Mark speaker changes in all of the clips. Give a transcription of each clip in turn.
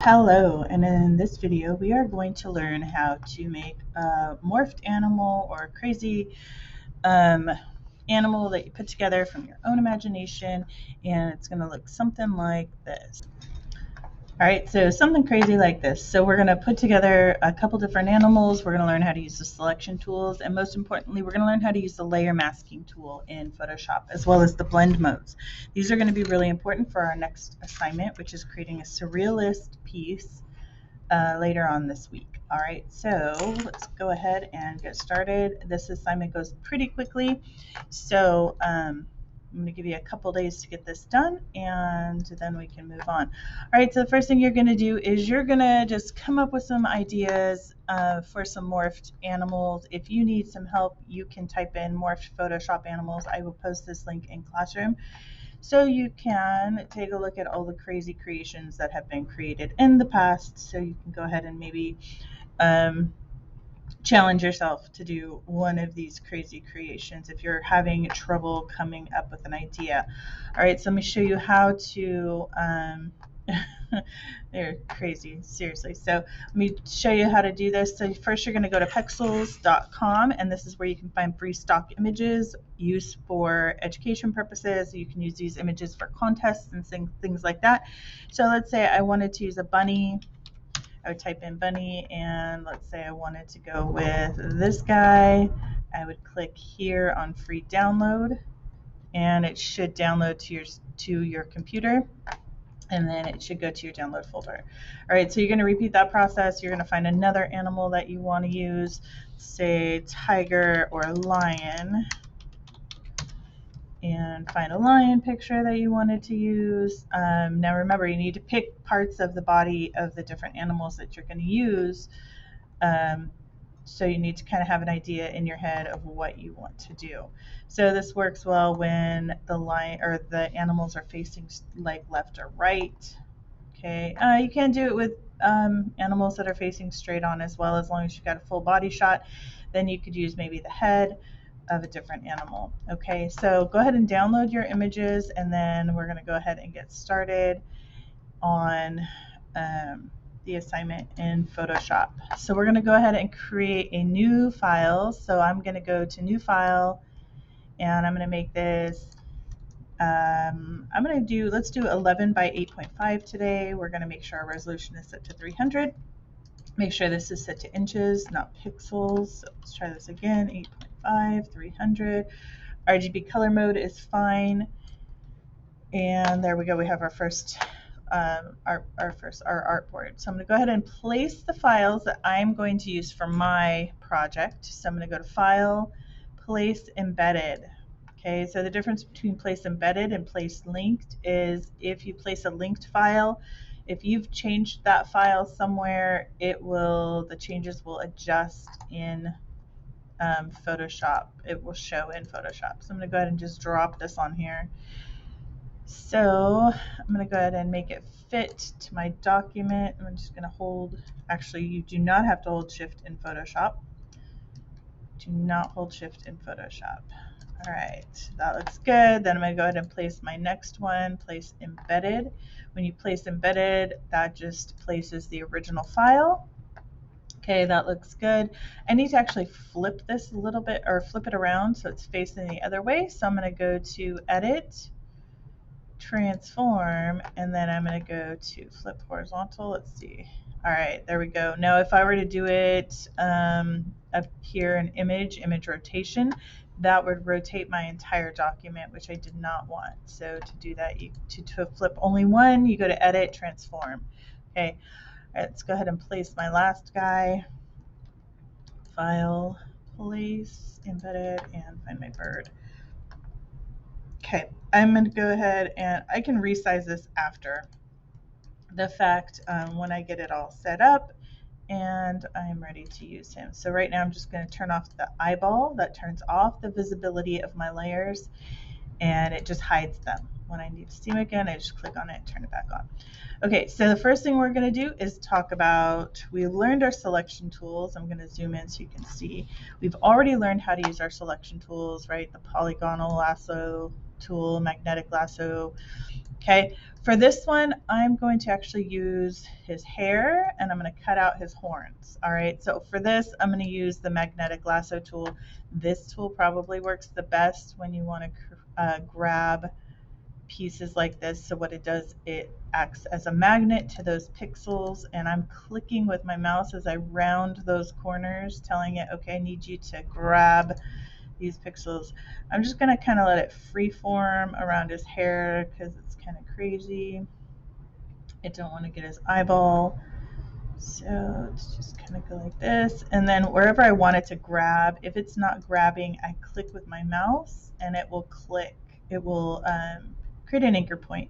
Speaker 1: Hello, and in this video we are going to learn how to make a morphed animal or a crazy um, animal that you put together from your own imagination, and it's going to look something like this. All right, so something crazy like this. So we're going to put together a couple different animals. We're going to learn how to use the selection tools, and most importantly, we're going to learn how to use the layer masking tool in Photoshop, as well as the blend modes. These are going to be really important for our next assignment, which is creating a surrealist piece later on this week. All right, so let's go ahead and get started. This assignment goes pretty quickly, so I'm going to give you a couple days to get this done, and then we can move on. All right, so the first thing you're going to do is you're going to just come up with some ideas for some morphed animals. If you need some help, you can type in morphed Photoshop animals. I will post this link in Classroom, so you can take a look at all the crazy creations that have been created in the past, so you can go ahead and maybe challenge yourself to do one of these crazy creations if you're having trouble coming up with an idea. All right, so let me show you how to they're crazy, seriously. So let me show you how to do this. So first you're going to go to pexels.com, and this is where you can find free stock images used for education purposes. You can use these images for contests and things like that. So let's say I wanted to use a bunny. I would type in bunny, and let's say I wanted to go with this guy. I would click here on free download, and it should download to your computer, and then it should go to your download folder. All right, so you're going to repeat that process. You're going to find another animal that you want to use, say tiger or lion, and find a lion picture that you wanted to use. Now remember, you need to pick parts of the body of the different animals that you're going to use. So you need to kind of have an idea in your head of what you want to do. So this works well when the lion or the animals are facing like left or right. Okay, you can do it with animals that are facing straight on as well, as long as you've got a full body shot. Then you could use maybe the head of a different animal. Okay, so go ahead and download your images, and then we're going to go ahead and get started on the assignment in Photoshop. So we're going to go ahead and create a new file. So I'm going to go to new file, and I'm going to make this let's do 11 by 8.5 today. We're going to make sure our resolution is set to 300. Make sure this is set to inches, not pixels. So let's try this again. 8.5, 300. RGB color mode is fine. And there we go. We have our first artboard. So I'm going to go ahead and place the files that I'm going to use for my project. So I'm going to go to File, Place Embedded. Okay, so the difference between place embedded and place linked is if you place a linked file, if you've changed that file somewhere, the changes will adjust in Photoshop. It will show in Photoshop. So I'm going to go ahead and just drop this on here. So I'm going to go ahead and make it fit to my document. I'm just going to actually you do not have to hold shift in Photoshop. Do not hold shift in Photoshop. All right, that looks good. Then I'm going to go ahead and place my next one, place embedded. When you place embedded, that just places the original file. Okay, that looks good. I need to actually flip this a little bit, or flip it around so it's facing the other way. So I'm going to go to Edit, Transform, and then I'm going to go to Flip Horizontal. Let's see. All right, there we go. Now if I were to do it up here in image rotation, that would rotate my entire document, which I did not want. So to do that, to flip only one, you go to Edit, Transform. Okay, all right, let's go ahead and place my last guy. File, Place, Embedded, and find my bird. Okay, I'm going to go ahead and I can resize this after the fact when I get it all set up and I'm ready to use him. So right now I'm just going to turn off the eyeball. That turns off the visibility of my layers, and it just hides them. When I need to see them again, I just click on it and turn it back on. Okay, so the first thing we're going to do is talk about, we learned our selection tools. I'm going to zoom in so you can see. We've already learned how to use our selection tools, right? The polygonal lasso tool, magnetic lasso, Okay, for this one, I'm going to actually use his hair and I'm going to cut out his horns. All right, so for this, I'm going to use the magnetic lasso tool. This tool probably works the best when you want to grab pieces like this. So what it does, it acts as a magnet to those pixels, and I'm clicking with my mouse as I round those corners, telling it, okay, I need you to grab these pixels. I'm just going to kind of let it freeform around his hair because it's kind of crazy. I don't want to get his eyeball. So it's just kind of go like this. And then wherever I want it to grab, if it's not grabbing, I click with my mouse and it will click. It will create an anchor point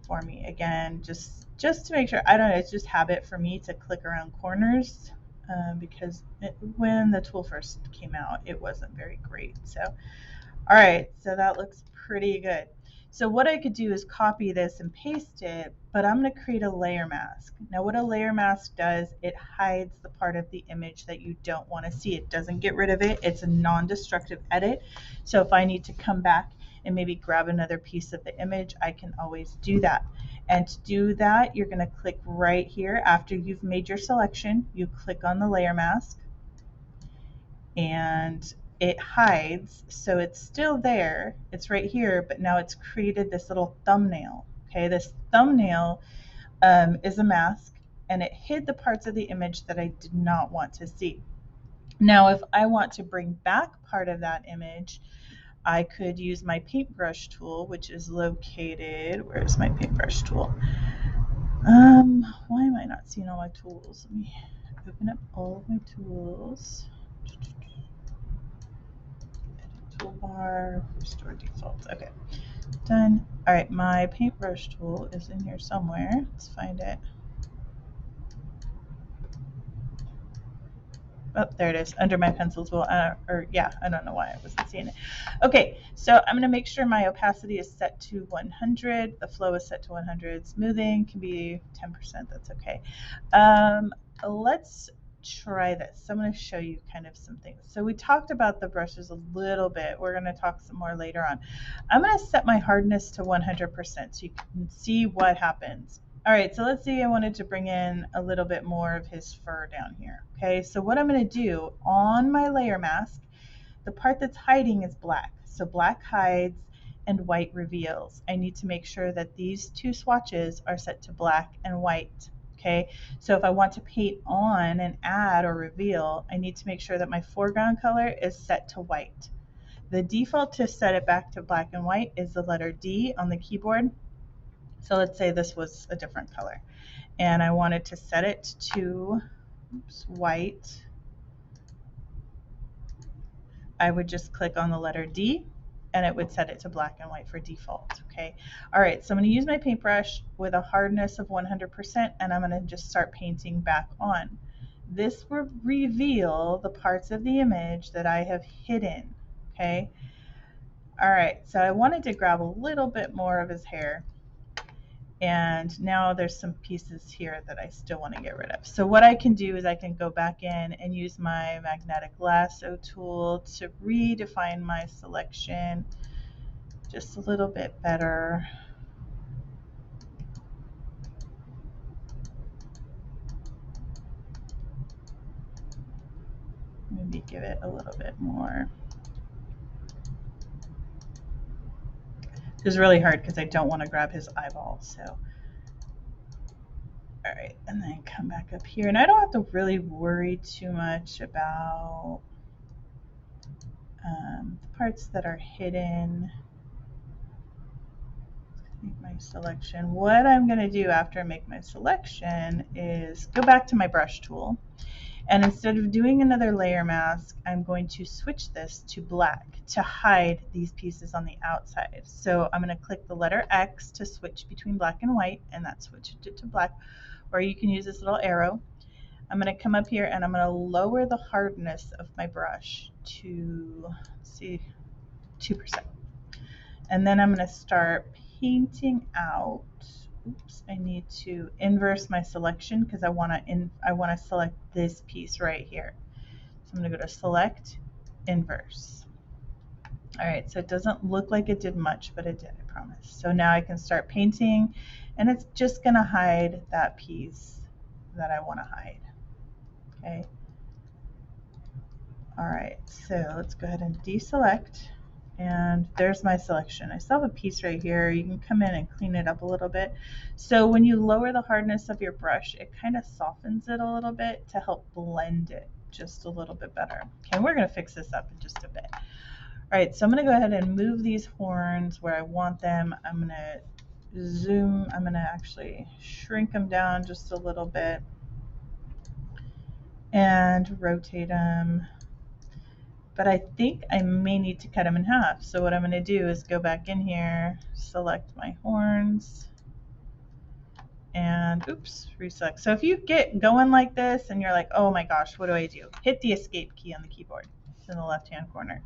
Speaker 1: for me. Again, just to make sure, I don't know, it's just habit for me to click around corners because when the tool first came out, it wasn't very great. So all right, so that looks pretty good. So what I could do is copy this and paste it, but I'm going to create a layer mask. Now what a layer mask does, it hides the part of the image that you don't want to see. It doesn't get rid of it. It's a non-destructive edit. So if I need to come back and maybe grab another piece of the image, I can always do that. And to do that, you're going to click right here. After you've made your selection, you click on the layer mask and it hides, so it's still there, it's right here, but now it's created this little thumbnail. Okay, this thumbnail is a mask, and it hid the parts of the image that I did not want to see. Now if I want to bring back part of that image, I could use my paintbrush tool, which is located, where's my paintbrush tool? Why am I not seeing all my tools? Let me open up all of my tools. Toolbar, restore defaults. Okay, done. All right, my paintbrush tool is in here somewhere. Let's find it. Oh, there it is, under my pencil tool. Yeah, I don't know why I wasn't seeing it. Okay, so I'm going to make sure my opacity is set to 100. The flow is set to 100. Smoothing can be 10%. That's okay. Let's try this. So I'm going to show you kind of some things. So we talked about the brushes a little bit. We're going to talk some more later on. I'm going to set my hardness to 100% so you can see what happens. All right, so let's see, I wanted to bring in a little bit more of his fur down here. Okay, so what I'm going to do on my layer mask, the part that's hiding is black. So black hides and white reveals. I need to make sure that these two swatches are set to black and white. Okay, so if I want to paint on and add or reveal, I need to make sure that my foreground color is set to white. The default to set it back to black and white is the letter D on the keyboard. So let's say this was a different color and I wanted to set it to white. I would just click on the letter D and it would set it to black and white for default. Okay. All right. So I'm going to use my paintbrush with a hardness of 100% and I'm going to just start painting back on. This will reveal the parts of the image that I have hidden. Okay. All right. So I wanted to grab a little bit more of his hair. And now there's some pieces here that I still want to get rid of. So what I can do is I can go back in and use my magnetic lasso tool to redefine my selection just a little bit better. Maybe give it a little bit more. It's really hard because I don't want to grab his eyeball. So, all right, and then come back up here. And I don't have to really worry too much about the parts that are hidden. Make my selection. What I'm going to do after I make my selection is go back to my brush tool, and instead of doing another layer mask, I'm going to switch this to black to hide these pieces on the outside. So I'm going to click the letter X to switch between black and white, and that switched it to black, or you can use this little arrow. I'm going to come up here and I'm going to lower the hardness of my brush to, let's see, 2%. And then I'm going to start painting out. Oops, I need to inverse my selection because I want to select this piece right here. So I'm going to go to select, inverse. All right, so it doesn't look like it did much, but it did, I promise. So now I can start painting, and it's just gonna hide that piece that I wanna hide, okay? All right, so let's go ahead and deselect, and there's my selection. I still have a piece right here. You can come in and clean it up a little bit. So when you lower the hardness of your brush, it kind of softens it a little bit to help blend it just a little bit better. Okay, we're gonna fix this up in just a bit. All right, so I'm gonna go ahead and move these horns where I want them. I'm gonna zoom, I'm gonna actually shrink them down just a little bit and rotate them. But I think I may need to cut them in half. So what I'm gonna do is go back in here, select my horns, and oops, reselect. So if you get going like this and you're like, oh my gosh, what do I do? Hit the escape key on the keyboard. It's in the left-hand corner.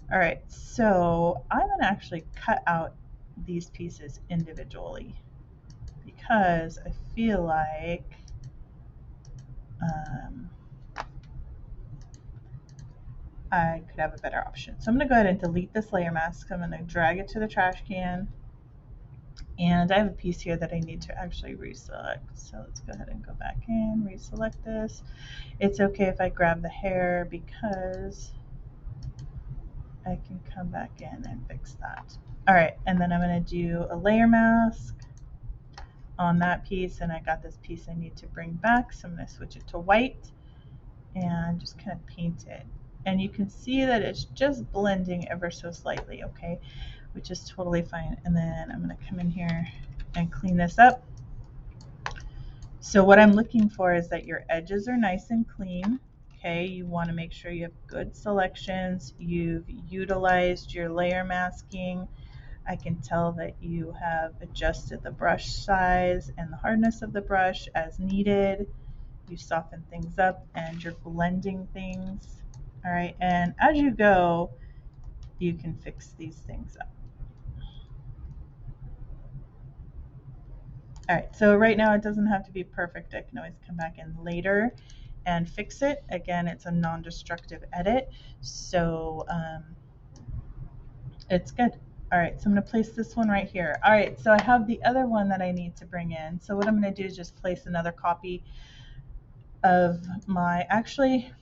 Speaker 1: All right, so I'm gonna actually cut out these pieces individually because I feel like I could have a better option. So I'm gonna go ahead and delete this layer mask. I'm gonna drag it to the trash can. And I have a piece here that I need to actually reselect. So let's go ahead and go back in, reselect this. It's okay if I grab the hair because I can come back in and fix that. All right, and then I'm gonna do a layer mask on that piece, and I got this piece I need to bring back, so I'm gonna switch it to white and just kind of paint it. And you can see that it's just blending ever so slightly, okay, which is totally fine. And then I'm gonna come in here and clean this up. So what I'm looking for is that your edges are nice and clean. Okay, you want to make sure you have good selections. You've utilized your layer masking. I can tell that you have adjusted the brush size and the hardness of the brush as needed. You soften things up and you're blending things. All right, and as you go, you can fix these things up. All right, so right now it doesn't have to be perfect. I can always come back in later and fix it. Again, it's a non-destructive edit, so it's good. All right, so I'm gonna place this one right here. All right, so I have the other one that I need to bring in. So what I'm gonna do is just place another copy of my, actually,